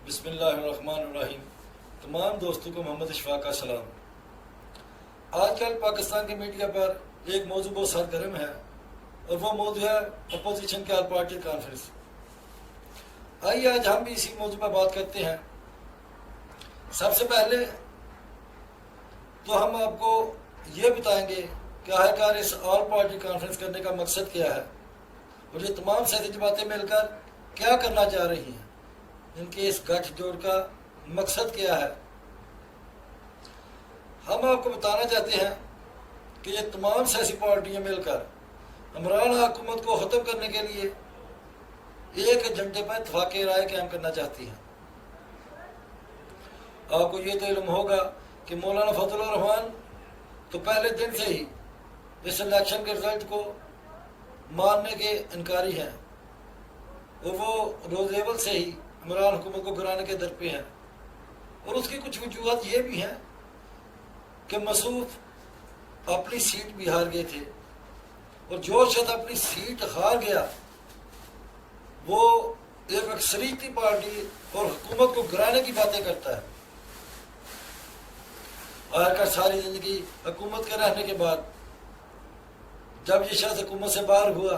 बिस्मिल्लाहिर्रहमानिर्रहीम। तमाम दोस्तों को मोहम्मद इशफाक का सलाम। आजकल पाकिस्तान के मीडिया पर एक मौजू बहुत सरगर्म है और वो मौजू है अपोजिशन के ऑल पार्टी कॉन्फ्रेंस। आइए आज हम भी इसी मौजू पर बात करते हैं। सबसे पहले तो हम आपको ये बताएंगे कि आखिरकार इस ऑल पार्टी कॉन्फ्रेंस करने का मकसद क्या है और ये तमाम सियासी जमातें मिलकर क्या करना चाह रही हैं, इनके इस गठजोड़ का मकसद क्या है। हम आपको बताना चाहते हैं कि ये तमाम सियासी पार्टियां मिलकर इमरान हुकूमत को ख़त्म करने के लिए एक एजेंडे पर इत्तफाक़ राय कायम करना चाहती हैं। आपको ये तो इल्म होगा कि मौलाना फजलुर रहमान तो पहले दिन से ही इस इलेक्शन के रिजल्ट को मानने के इनकारी हैं और वो रोज़ेवल से ही इमरान हुकूमत को गिराने के दर पे हैं। और उसकी कुछ वजूहत ये भी हैं कि मसूद अपनी सीट भी हार गए थे और जो शख्स अपनी सीट हार गया वो एक अक्सरियती पार्टी और हुकूमत को गिराने की बातें करता है। आखिरकार सारी ज़िंदगी हुकूमत के रहने के बाद जब ये शख्स हुकूमत से बाहर हुआ,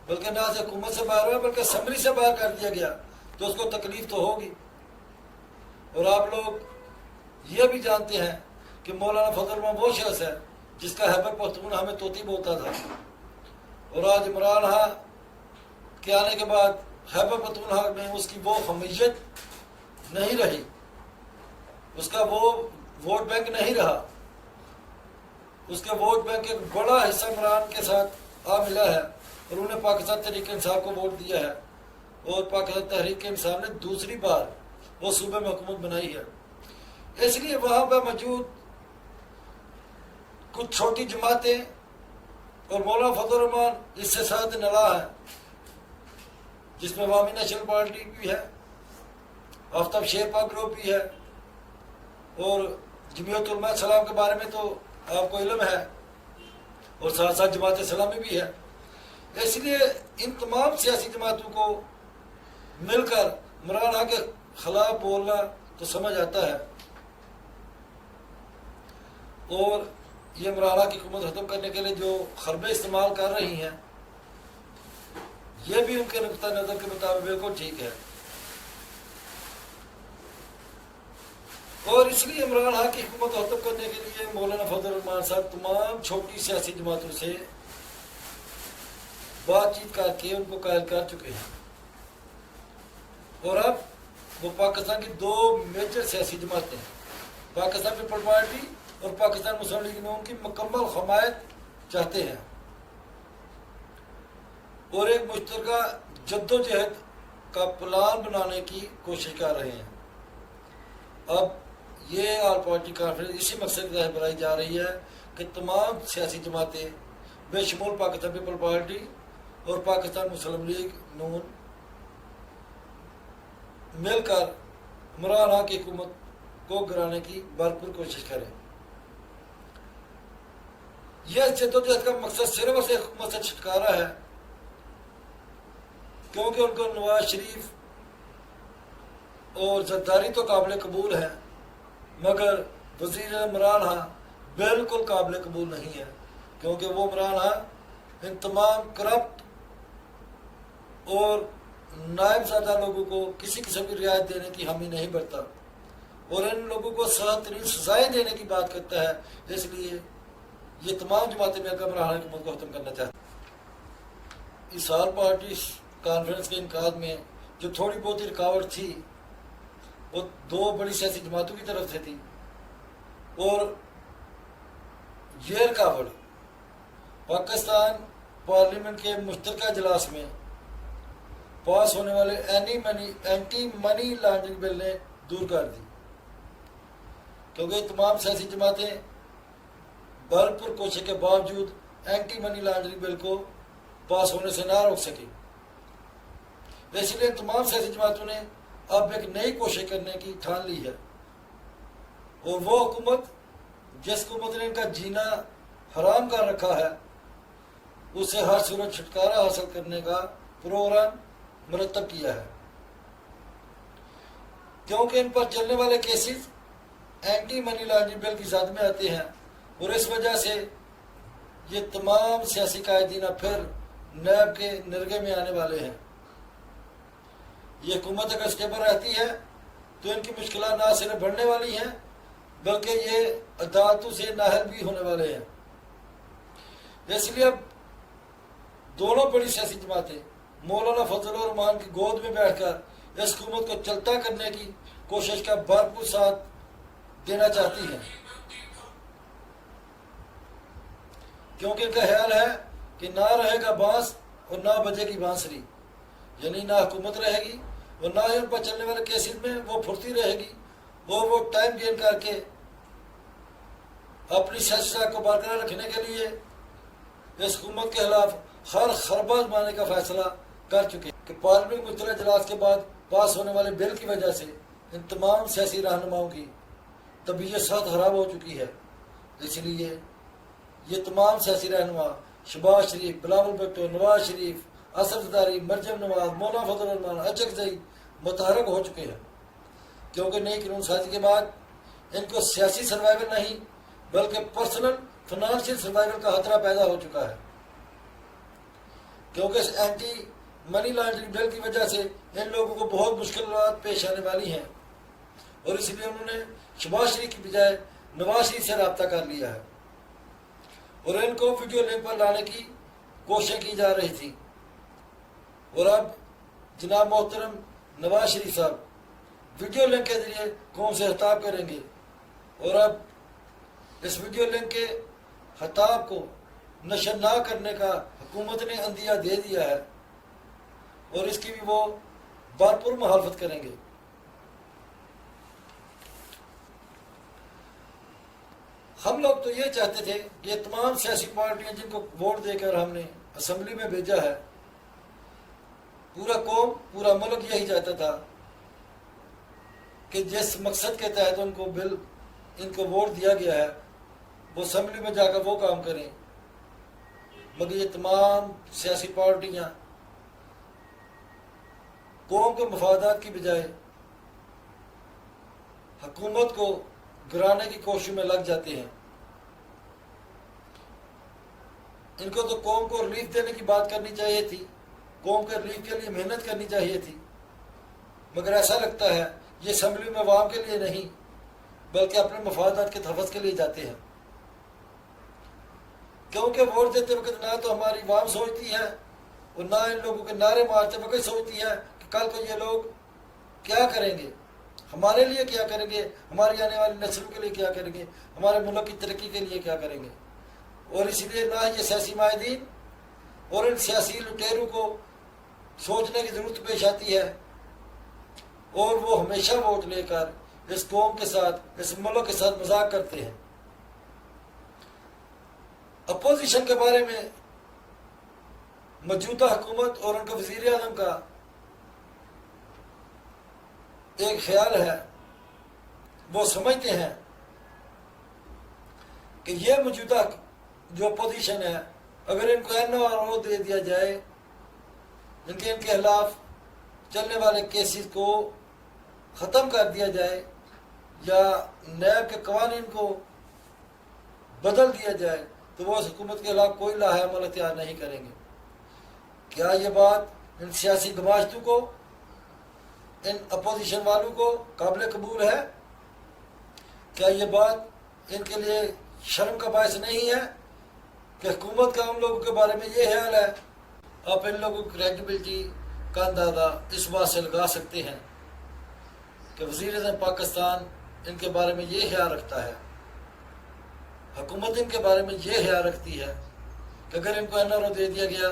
बल्कि ना से हुकूमत से बाहर हुआ बल्कि असम्बली से बाहर कर दिया गया, तो उसको तकलीफ तो होगी। और आप लोग ये भी जानते हैं कि मौलाना फजल रहमान वो शख्स है जिसका हैबर पख्तून हमें तोती बोलता था और आज इमरान के आने के बाद हैबर पख्तून में उसकी वो हमीयत नहीं रही, उसका वो वोट बैंक नहीं रहा। उसके वोट बैंक एक बड़ा हिस्सा इमरान के साथ आ मिला है और उन्हें पाकिस्तान तहरीक इंसाफ को वोट दिया है और पाकिस्तान तहरीक इंसाफ ने दूसरी बार वो सूबे में हुकूमत बनाई है। इसलिए वहाँ पर मौजूद कुछ छोटी जमातें और मौलाना फजल रहमान इससे साथ नला है, जिसमें अवामी नेशनल पार्टी भी है, आफ्ताब शेरपा ग्रुप भी है और जमीयत उलमा इस्लाम के बारे में तो आपको इल्म है और साथ साथ जमात इस्लामी भी है। इसलिए इन तमाम सियासी जमातों को मिलकर इमरान के खिलाफ बोलना तो समझ आता है और ये इमरान की हुकूमत ख़त्म करने के लिए जो खरबे इस्तेमाल कर रही हैं ये भी उनके नुक्ता नज़र के मुताबिक बिल्कुल ठीक है। और इसलिए इमरान की हुकूमत ख़त्म करने के लिए मौलाना फजल रहमान साहब तमाम छोटी सियासी जमातों से बातचीत करके उनको कायल कर चुके हैं और अब वो पाकिस्तान की दो मेजर सियासी जमातें पाकिस्तान पीपल पार्टी और पाकिस्तान मुस्लिम लीग में उनकी मुकम्मल हमायत चाहते हैं और एक मुश्तरका जद्दोजहद का प्लान बनाने की कोशिश कर रहे हैं। अब ये ऑल पार्टी कॉन्फ्रेंस इसी मकसद के तहत बनाई जा रही है कि तमाम सियासी जमातें बेशमूल पाकिस्तान पीपल पार्टी और पाकिस्तान मुस्लिम लीग नून मिलकर इमरान की हुकूमत को गिराने की भरपूर कोशिश करें। यह जद्दोजहद का मकसद सिर्फ और सिर्फ हुकूमत से छुटकारा है, क्योंकि उनको नवाज शरीफ और जरदारी तो काबिल कबूल है मगर वज़ीर इमरान बिल्कुल काबिल कबूल नहीं है, क्योंकि वो इमरान इन तमाम करप्ट और नायबज़ादा लोगों को किसी किस्म की रियायत देने की हामी नहीं बरता और इन लोगों को सख्त तरीन सजाएँ देने की बात करता है। इसलिए ये तमाम जमातें मिलकर इमरान की हुकूमत को ख़त्म करना चाहती हैं। इस ऑल पार्टी कॉन्फ्रेंस के इनकाद में जो थोड़ी बहुत ही रुकावट थी वो दो बड़ी सियासी जमातों की तरफ से थी और ये रुकावट पाकिस्तान पार्लियामेंट के मुश्तरका इजलास में पास होने वाले एंटी मनी लॉन्ड्रिंग बिल ने दूर कर दी, क्योंकि तमाम सियासी जमातें भरपूर कोशिश के बावजूद एंटी मनी लॉन्ड्रिंग बिल को पास होने से ना रोक सकी। इसलिए तमाम सियासी जमातों ने अब एक नई कोशिश करने की ठान ली है और वो हुकूमत जिस हुकूमत ने इनका जीना हराम कर रखा है उससे हर सूरत छुटकारा हासिल करने का प्रोग्राम मुरतब किया है। क्योंकि इन पर चलने वाले cases anti money laundering bill की ज़द में आते हैं और इस वजह से ये तमाम सियासी कायदीन फिर नैब के निर्गे में आने वाले हैं। ये हुकूमत अगर स्टेबल रहती है तो इनकी मुश्किल ना सिर्फ बढ़ने वाली हैं बल्कि ये अदालतों से नाहल भी होने वाले हैं। इसलिए अब दोनों बड़ी सियासी जमातें मौलाना फजल रहमान की गोद में बैठकर इस हुकूमत को चलता करने की कोशिश का भरपूर साथ देना चाहती हैं, क्योंकि इनका ख्याल है कि ना रहेगा बांस और ना बजेगी बांसुरी, यानी ना हुकूमत रहेगी और ना ही उन पर चलने वाले केसेस में वो फुर्ती रहेगी। वो टाइम गेन करके अपनी सियासत को बरकरार रखने के लिए इस हुकूमत के खिलाफ हर खरबा मारने का फैसला कर चुके हैं कि पार्लियामेंट मुख्तलिफ इजलास के बाद पास होने वाले बिल की वजह से इन तमाम सियासी रहनुमाओं की तबीयत साथ खराब हो चुकी है। इसलिए ये तमाम सियासी रहनुमा शहबाज शरीफ, बिलावल भुट्टो, नवाज शरीफ, असद जरदारी, मरजम नवाज, मौलाना फजल रहमान, अचक जईद मुतहरक हो चुके हैं, क्योंकि नई कानून साजी के बाद इनको सियासी सर्वाइवल नहीं बल्कि पर्सनल फाइनेंशियल सर्वाइवल का खतरा पैदा हो चुका है, क्योंकि इस एंटी मनी लॉन्ड्रिंग बिल की वजह से इन लोगों को बहुत मुश्किलात पेश आने वाली हैं और इसलिए उन्होंने शहबाज शरीफ की बजाय नवाज शरीफ से रब्ता कर लिया है और इनको वीडियो लिंक पर लाने की कोशिश की जा रही थी। और अब जनाब मोहतरम नवाज शरीफ साहब वीडियो लिंक के जरिए कौम से खिताब करेंगे और अब इस वीडियो लिंक के खिताब को नशर ना करने का हुकूमत ने अंदिया दे दिया है और इसकी भी वो भरपूर मुखालफत करेंगे। हम लोग तो ये चाहते थे कि ये तमाम सियासी पार्टियां जिनको वोट देकर हमने असम्बली में भेजा है, पूरा कौम पूरा मुल्क यही चाहता था कि जिस मकसद के तहत उनको बिल इनको वोट दिया गया है वो असम्बली में जाकर वो काम करें, मगर ये तमाम सियासी पार्टियां कौम के मफादात की बजाय हुकूमत को गिराने की कोशिश में लग जाते हैं। इनको तो कौम को रिलीफ देने की बात करनी चाहिए थी, कौम के रिलीफ के लिए मेहनत करनी चाहिए थी, मगर ऐसा लगता है ये असम्बली में अवाम के लिए नहीं बल्कि अपने मफादात के तहफ़्फ़ुज़ के लिए जाते हैं, क्योंकि वोट देते वक्त ना तो हमारी अवाम सोचती है और ना इन लोगों के नारे मारते वक्त सोचती है कि कल को ये लोग क्या करेंगे, हमारे लिए क्या करेंगे, हमारी आने वाली नस्लों के लिए क्या करेंगे, हमारे मुल्क की तरक्की के लिए क्या करेंगे। और इसलिए ना ये सियासी माहिदीन और इन सियासी लुटेरों को सोचने की ज़रूरत पेश आती है और वो हमेशा वोट लेकर इस कौम के साथ, इस मुल्क के साथ मजाक करते हैं। अपोजिशन के बारे में मौजूदा हुकूमत और उनके वज़ीर आज़म का एक ख्याल है, वो समझते हैं कि ये मौजूदा जो अपोजिशन है अगर इनको NRO दे दिया जाए, इनके खिलाफ चलने वाले केसेस को ख़त्म कर दिया जाए या नैब के कवानीन को बदल दिया जाए तो वो इस हुकूमत के खिलाफ कोई लाहेअमल इख्तियार नहीं करेंगे। क्या ये बात इन सियासी गमाशतों को, इन अपोजिशन वालों को काबिल कबूल है? क्या ये बात इनके लिए शर्म का बायस नहीं है कि हुकूमत का उन लोगों के बारे में ये ख्याल है? आप इन लोगों की क्रेडिबिलिटी का अंदाज़ा इस बात से लगा सकते हैं कि वज़ीर-ए-आज़म पाकिस्तान इनके बारे में ये ख्याल रखता है, हुकूमत इनके बारे में ये ख्याल रखती है कि अगर इनको NRO दे दिया गया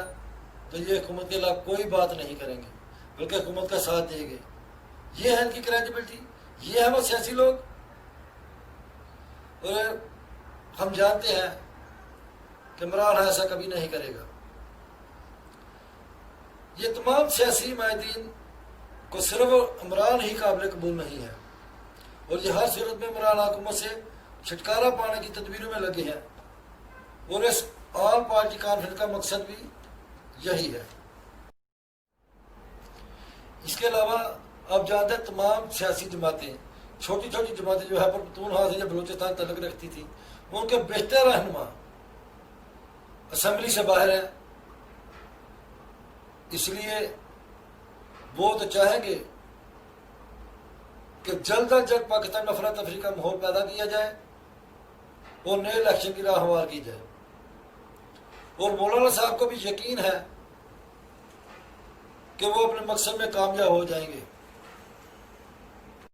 तो ये हुकूमत के खिलाफ कोई बात नहीं करेंगे बल्कि हुकूमत का साथ देंगे। ये है इनकी क्रेडिबिलिटी, ये है वो सियासी लोग। और हम जानते हैं कि इमरान ऐसा कभी नहीं करेगा। ये तमाम सियासी माहिदीन को सिर्फ इमरान ही काबिल कबूल नहीं है और ये हर सूरत में इमरान हुकूमत से छुटकारा पाने की तदबीरों में लगे हैं और इस ऑल पार्टी कॉन्फ्रेंस का मकसद भी यही है। इसके अलावा अब जानते हैं तमाम सियासी जमातें, छोटी छोटी जमातें जो है पख्तूनख्वा से या बलूचिस्तान तलक रखती थी, उनके बेहतर रहनुमा असम्बली से बाहर हैं। इसलिए वो तो चाहेंगे कि जल्द अज जल्द पाकिस्तान में अफरा तफरी का माहौल पैदा किया जाए और नए इलेक्शन की राह हमवार की जाए। और मौलाना साहब को भी यकीन है कि वो अपने मकसद में कामयाब हो जाएंगे।